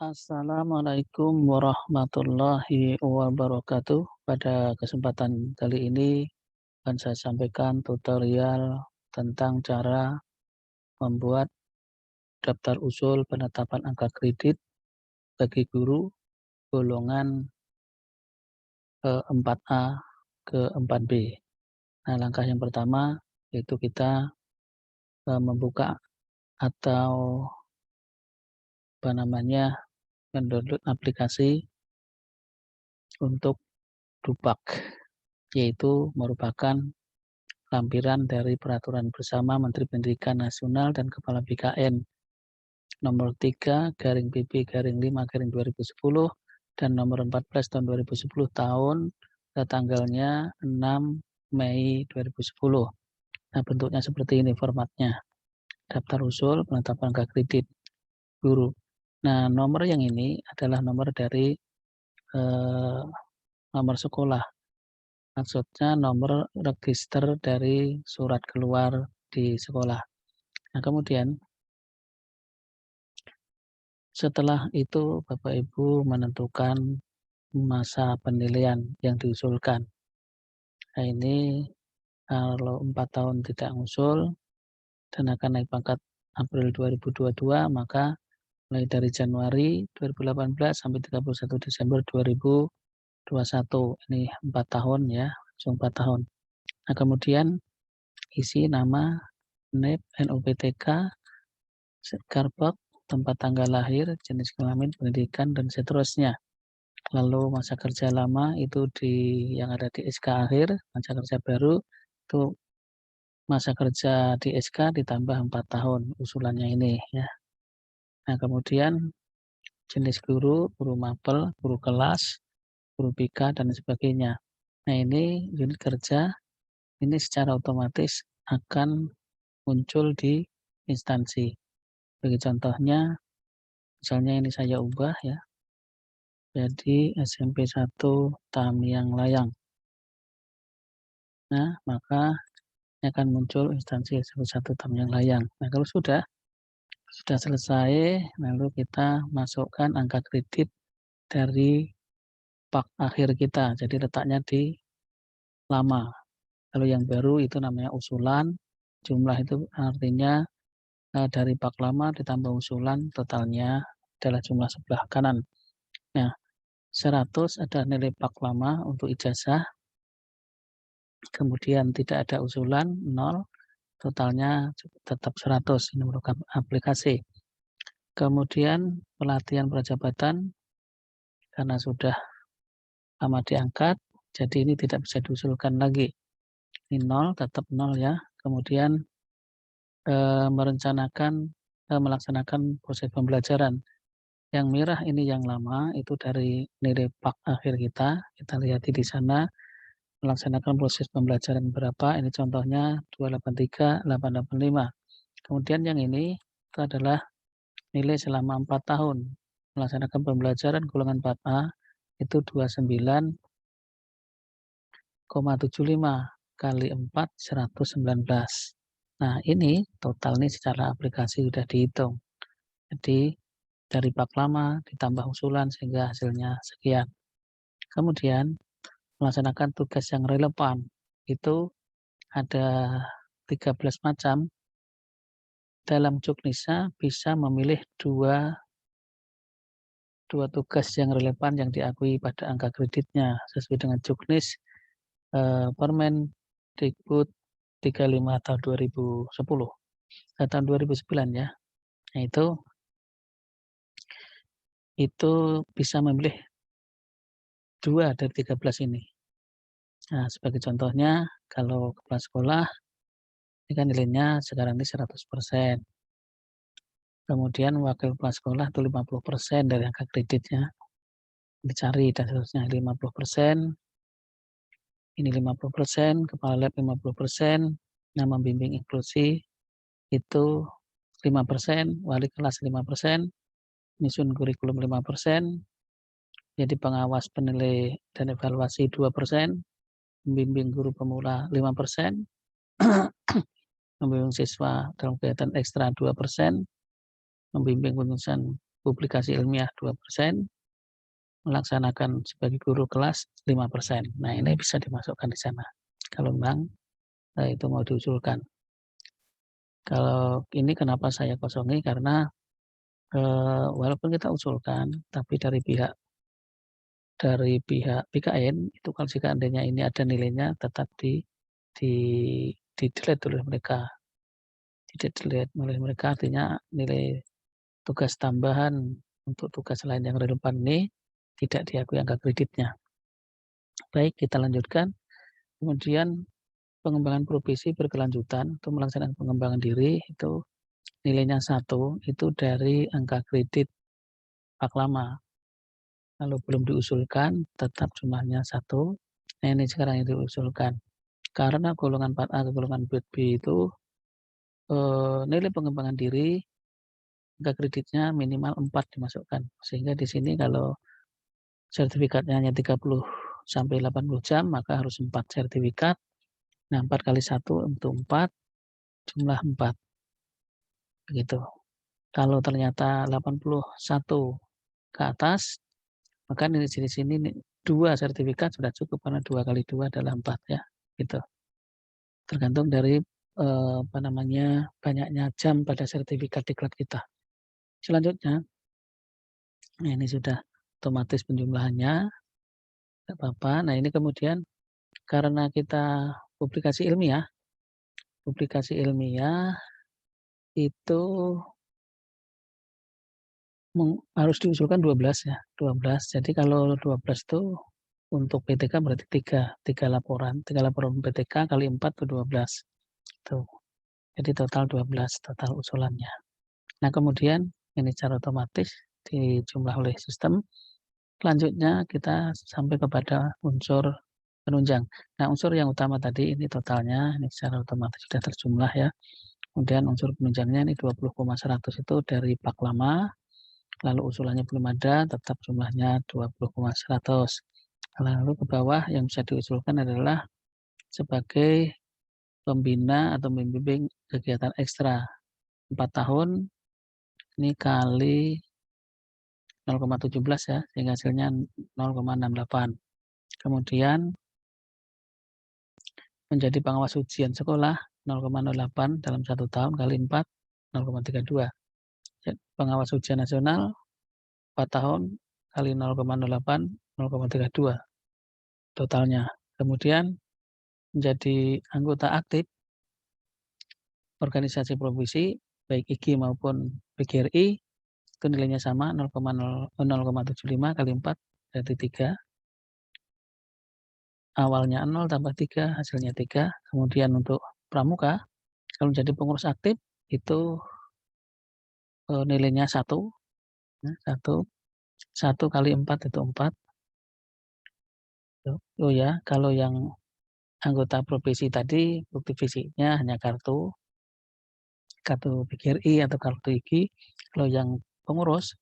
Assalamualaikum warahmatullahi wabarakatuh. Pada kesempatan kali ini akan saya sampaikan tutorial tentang cara membuat daftar usul penetapan angka kredit bagi guru golongan 4A ke 4B. Nah, langkah yang pertama yaitu kita membuka atau mendownload aplikasi untuk Dupak, yaitu merupakan lampiran dari Peraturan Bersama Menteri Pendidikan Nasional dan Kepala BKN nomor 3/PP/5/2010 dan nomor 14 tahun 2010 tanggalnya 6 Mei 2010. Nah, bentuknya seperti ini formatnya. Daftar usul penetapan angka kredit guru. Nah, nomor yang ini adalah nomor dari nomor sekolah. Maksudnya nomor register dari surat keluar di sekolah. Nah, kemudian setelah itu Bapak Ibu menentukan masa penilaian yang diusulkan. Nah, ini kalau 4 tahun tidak ngusul dan akan naik pangkat April 2022, maka mulai dari Januari 2018 sampai 31 Desember 2021. Ini 4 tahun ya, langsung 4 tahun. Nah, kemudian isi nama, NIP, NUPTK, Karbak, tempat tanggal lahir, jenis kelamin, pendidikan, dan seterusnya. Lalu masa kerja lama itu yang ada di SK akhir, masa kerja baru itu masa kerja di SK ditambah 4 tahun usulannya ini ya. Nah, kemudian jenis guru, guru mapel, guru kelas, guru BK, dan sebagainya. Nah, ini unit kerja ini secara otomatis akan muncul di instansi. Bagi contohnya, misalnya ini saya ubah ya, jadi SMP 1 Tamiang Layang. Nah, maka akan muncul instansi SMP 1 Tamiang Layang. Nah, kalau sudah selesai, lalu kita masukkan angka kredit dari pak akhir kita. Jadi letaknya di lama. Kalau yang baru itu namanya usulan. Jumlah itu artinya dari pak lama ditambah usulan, totalnya adalah jumlah sebelah kanan. Nah, 100 ada nilai pak lama untuk ijazah. Kemudian tidak ada usulan, 0. Totalnya tetap 100. Ini merupakan aplikasi. Kemudian pelatihan prajabatan karena sudah lama diangkat, jadi ini tidak bisa diusulkan lagi. Ini 0, tetap 0 ya. Kemudian melaksanakan proses pembelajaran. Yang merah ini yang lama, itu dari nilai pak akhir kita. Kita lihat di sana, melaksanakan proses pembelajaran berapa. Ini contohnya 283, 885. Kemudian yang ini itu adalah nilai selama 4 tahun. Melaksanakan pembelajaran golongan 4A itu 29,75 kali 4, 119. Nah, ini total nih secara aplikasi sudah dihitung. Jadi dari pak lama ditambah usulan sehingga hasilnya sekian. Kemudian melaksanakan tugas yang relevan. Itu ada 13 macam. Dalam Juknisnya bisa memilih dua tugas yang relevan yang diakui pada angka kreditnya sesuai dengan Juknis Permendikbud 35 tahun 2010. Tahun 2009 ya. Nah, itu bisa memilih 2 dari 13 ini. Nah, sebagai contohnya, kalau kepala sekolah, ini kan nilainya sekarang ini 100%. Kemudian wakil kepala sekolah itu 50% dari angka kreditnya. Dicari dan seterusnya 50%, ini 50%, kepala lab 50%, nah membimbing inklusi itu 5%, wali kelas 5%, nyusun kurikulum 5%, jadi pengawas penilai dan evaluasi 2%, membimbing guru pemula 5%, membimbing siswa dalam kegiatan ekstra 2%, membimbing penulisan publikasi ilmiah 2%, melaksanakan sebagai guru kelas 5%. Nah, ini bisa dimasukkan di sana. Kalau memang itu mau diusulkan. Kalau ini kenapa saya kosongi, karena walaupun kita usulkan, tapi dari pihak BKN itu kalau seandainya ini ada nilainya tetap di di-delete oleh mereka. Di-delete oleh mereka artinya nilai tugas tambahan untuk tugas lain yang relevan ini tidak diakui angka kreditnya. Baik, kita lanjutkan. Kemudian pengembangan profesi berkelanjutan untuk melaksanakan pengembangan diri itu nilainya 1 itu dari angka kredit Paklama. Kalau belum diusulkan tetap jumlahnya 1. Nah, ini sekarang yang diusulkan. Karena golongan 4A ke golongan B itu nilai pengembangan diri angka kreditnya minimal 4 dimasukkan. Sehingga di sini kalau sertifikatnya hanya 30 sampai 80 jam maka harus 4 sertifikat. Nah, 4 kali 1 untuk 4 jumlah 4. Begitu. Kalau ternyata 81 ke atas, maka di sini 2 sertifikat sudah cukup karena 2 kali 2 adalah 4 ya, gitu. Tergantung dari banyaknya jam pada sertifikat diklat kita. Selanjutnya, nah ini sudah otomatis penjumlahannya, tidak apa-apa. Nah, ini kemudian karena kita publikasi ilmiah itu harus diusulkan 12 ya, 12. Jadi kalau 12 itu untuk PTK berarti 3 laporan. 3 laporan PTK kali 4 itu 12. Tuh. Jadi total 12 total usulannya. Nah, kemudian ini secara otomatis dijumlah oleh sistem. Selanjutnya kita sampai kepada unsur penunjang. Nah, unsur yang utama tadi ini totalnya ini secara otomatis sudah terjumlah ya. Kemudian unsur penunjangnya ini 20,100 itu dari Paklama. Lalu usulannya belum ada, tetap jumlahnya 20,100. Lalu ke bawah yang bisa diusulkan adalah sebagai pembina atau membimbing kegiatan ekstra 4 tahun ini kali 0,17 ya, sehingga hasilnya 0,68. Kemudian menjadi pengawas ujian sekolah 0,08 dalam 1 tahun kali 4 0,32. Pengawas ujian nasional 4 tahun kali 0,08 0,32 totalnya. Kemudian menjadi anggota aktif organisasi profesi baik IGI maupun PGRI itu nilainya sama 0,75 kali 4 berarti 3. Awalnya 0 tambah 3 hasilnya 3. Kemudian untuk pramuka kalau menjadi pengurus aktif itu nilainya 1 ya, 1 kali 4 itu 4. Oh ya, kalau yang anggota profesi tadi bukti fisiknya hanya kartu PGRI atau kartu IGI. Kalau yang pengurus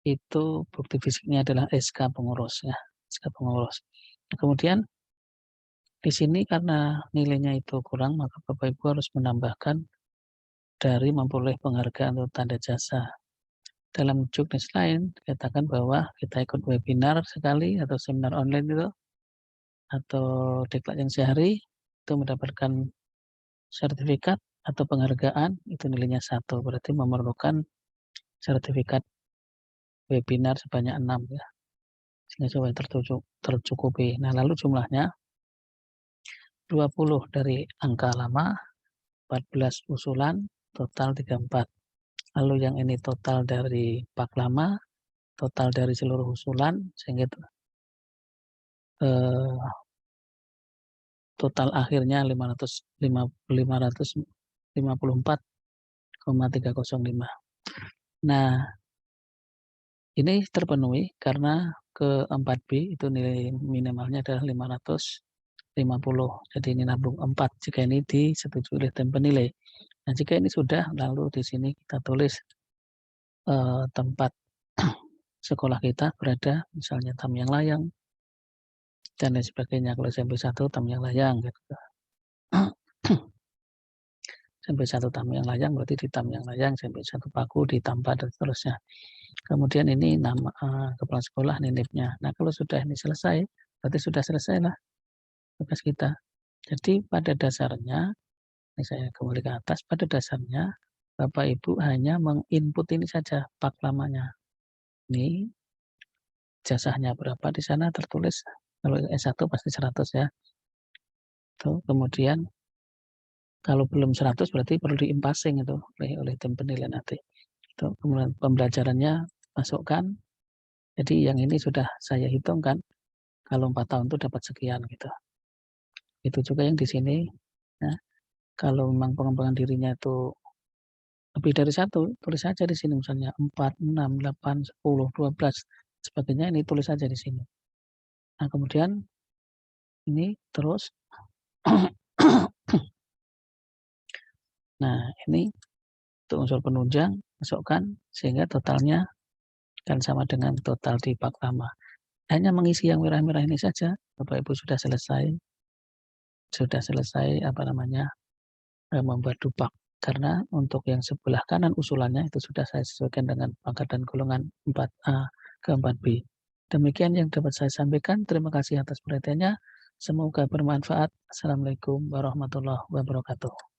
itu bukti fisiknya adalah SK pengurus ya, SK pengurus. Nah, kemudian di sini karena nilainya itu kurang, maka Bapak Ibu harus menambahkan dari memperoleh penghargaan atau tanda jasa. Dalam juknis lain dikatakan bahwa kita ikut webinar sekali atau seminar online itu atau diklat yang sehari itu mendapatkan sertifikat atau penghargaan itu nilainya 1, berarti memerlukan sertifikat webinar sebanyak 6 ya, sehingga supaya tercukupi. Nah, lalu jumlahnya 20 dari angka lama, 14 usulan, total 34. Lalu yang ini total dari Paklama, total dari seluruh usulan, sehingga total akhirnya 554,305. Nah, ini terpenuhi karena ke 4B itu nilai minimalnya adalah 550. Jadi ini nabung 4 jika ini disetujui oleh tim penilai. Nah, jika ini sudah, lalu di sini kita tulis tempat sekolah kita berada, misalnya Tamyang Layang, dan lain sebagainya. Kalau SMP 1 Tamyang Layang, gitu. SMP 1 Tamyang Layang berarti di Tamyang Layang, SMP 1 Paku di Tampa, dan seterusnya. kemudian ini nama, kepala sekolah, nitipnya. Nah, kalau sudah ini selesai, berarti sudah selesailah tugas kita. Jadi pada dasarnya, ini saya kembali ke atas, pada dasarnya Bapak Ibu hanya menginput ini saja, lamanya. Ini ijazahnya berapa di sana tertulis, kalau S1 pasti 100 ya. Tuh, kemudian kalau belum 100 berarti perlu di-impasing itu oleh tim penilaian nanti. Itu kemudian pembelajarannya masukkan, jadi yang ini sudah saya hitungkan, kalau 4 tahun itu dapat sekian gitu. Itu juga yang di sini, nah kalau memang pengembangan dirinya itu lebih dari 1, tulis saja di sini misalnya 4, 6, 8, 10, 12, sebagainya ini tulis saja di sini. Nah kemudian ini terus nah ini untuk unsur penunjang masukkan sehingga totalnya kan sama dengan total di bak lama. Hanya mengisi yang merah-merah ini saja, Bapak Ibu sudah selesai apa namanya, membuat dupak. Karena untuk yang sebelah kanan usulannya itu sudah saya sesuaikan dengan pangkat dan golongan 4A ke 4B. Demikian yang dapat saya sampaikan. Terima kasih atas perhatiannya. Semoga bermanfaat. Assalamualaikum warahmatullahi wabarakatuh.